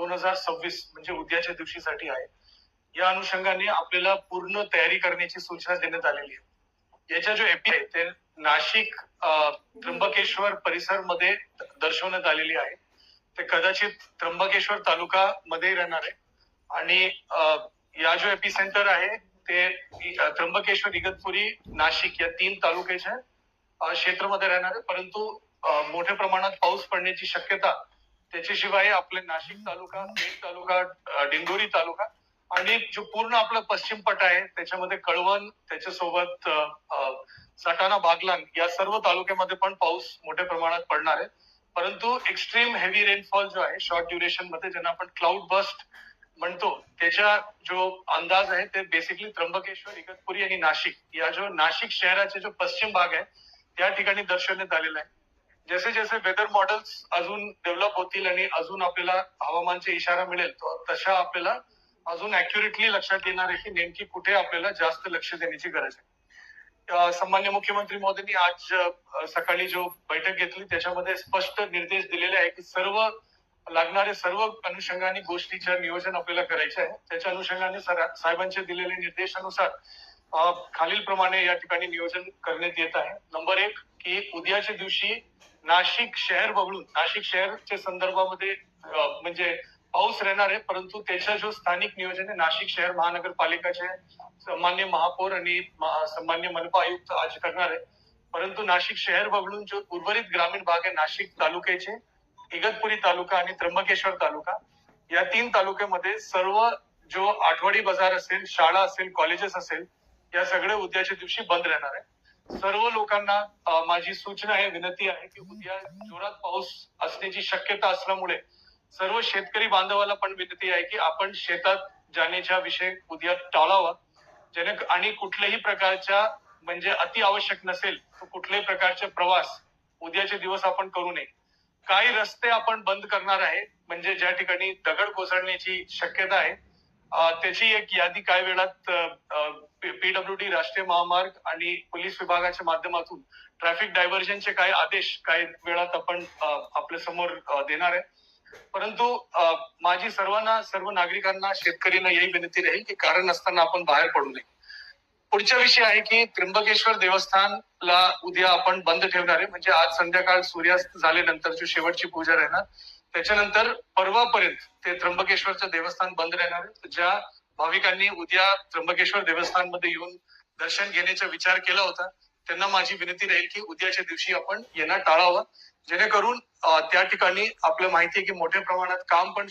2026 म्हणजे उद्याच्या दिवशीसाठी आहे. या अनुषंगाने आपल्याला पूर्ण तयारी करण्याची सूचना देण्यात आलेली आहे. याच्या जो एपी आहे ते नाशिक त्र्यंबकेश्वर परिसरमध्ये दर्शवण्यात आलेली आहे. ते कदाचित त्र्यंबकेश्वर तालुका मध्ये राहणार आहे आणि या जो एपी सेंटर आहे ते त्र्यंबकेश्वर, इगतपुरी, नाशिक या 3 तालुक्याच्या क्षेत्रामध्ये राहणार आहे. परंतु मोठ्या प्रमाणात पाऊस पडण्याची शक्यता त्याच्याशिवाय आपले नाशिक तालुका, पेठ तालुका, दिंडोरी तालुका आणि जो पूर्ण आपला पश्चिम पट्टा आहे त्याच्यामध्ये कळवण, त्याच्यासोबत सटाणा, बागलाण या सर्व तालुक्यामध्ये पण पाऊस मोठ्या प्रमाणात पडणार आहे. परंतु एक्स्ट्रीम हेवी रेनफॉल जो आहे शॉर्ट ड्युरेशन मध्ये ज्यांना आपण क्लाउड बस्ट म्हणतो त्याच्या जो अंदाज आहे ते बेसिकली त्र्यंबकेश्वर, इगतपुरी आणि नाशिक या जो नाशिक शहराचे जो पश्चिम भाग आहे त्या ठिकाणी दर्शवण्यात आलेला आहे. जसे जसे वेदर मॉडेल्स अजून डेव्हलप होतील आणि अजून आपल्याला हवामानचे इशारा मिळेल तशा आपल्याला अजून अॅक्युरेटली लक्षात येणार आहे की नेमकी कुठे आपल्याला जास्त लक्ष देण्याची गरज आहे. सन्मान्य मुख्यमंत्री महोदयांनी आज सकाळी जो बैठक घेतली त्याच्यामध्ये स्पष्ट निर्देश दिलेले आहे की लागणारे सर्व अनुषंगाने गोष्टीचं नियोजन आपल्याला करायचे आहे. त्याच्या अनुषंगाने साहेबांचे दिलेले निर्देशानुसार खालील प्रमाणे या ठिकाणी नियोजन करण्यात येत आहे. नंबर 1 की उद्याच्या दिवशी नाशिक शहर वगळून नाशिक शहरच्या संदर्भामध्ये म्हणजे पाऊस राहणार आहे, परंतु त्याचा जो स्थानिक नियोजन आहे नाशिक शहर महानगरपालिकाचे सन्मान्य महापौर आणि सन्मान्य मनपा आयुक्त आज करणार आहे. परंतु नाशिक शहर वगळून जो उर्वरित ग्रामीण भाग आहे नाशिक तालुक्याचे, इगतपुरी तालुका आणि त्र्यंबकेश्वर तालुका या 3 तालुक्यामध्ये सर्व जो आठवडी बाजार असेल, शाळा असेल, कॉलेजेस असेल या सगळ्या उद्याच्या दिवशी बंद राहणार आहे. सर्व लोकांना माझी सूचना आहे, विनंती आहे की उद्या जोरात पाऊस असण्याची शक्यता असल्यामुळे सर्व शेतकरी बांधवाला पण विनंती आहे की आपण शेतात जाण्याचा विषय उद्या टाळावा. आणि कुठल्याही प्रकारच्या म्हणजे अति आवश्यक नसेल तर कुठल्याही प्रकारचे प्रवास उद्याचे दिवस आपण करू नये. काही रस्ते आपण बंद करणार आहे म्हणजे ज्या ठिकाणी दगड कोसळण्याची शक्यता आहे त्याची एक यादी काही वेळात पीडब्ल्यूडी, राष्ट्रीय महामार्ग आणि पोलीस विभागाच्या माध्यमातून ट्रॅफिक डायव्हर्जनचे काही आदेश काही वेळात आपण आपल्या समोर देणार आहे. परंतु माझी सर्व नागरिकांना, शेतकऱ्यांना यही विनंती राहील की कारण नसताना आपण बाहेर पडू नये. पुढचा विषय आहे की त्र्यंबकेश्वर देवस्थानला उद्या आपण बंद ठेवणार आहे म्हणजे आज संध्याकाळ सूर्यास्त झाल्यानंतर जो शेवटची पूजा राहणार त्याच्यानंतर परवापर्यंत ते त्र्यंबकेश्वरचं देवस्थान बंद राहणार आहे. ज्या भाविकांनी उद्या त्र्यंबकेश्वर देवस्थान मध्ये येऊन दर्शन घेण्याचा विचार केला होता त्यांना माझी विनंती राहील की उद्याच्या दिवशी आपण येणं टाळावं जेणेकरून त्या ठिकाणी आपल्याला माहिती आहे की मोठ्या प्रमाणात काम पण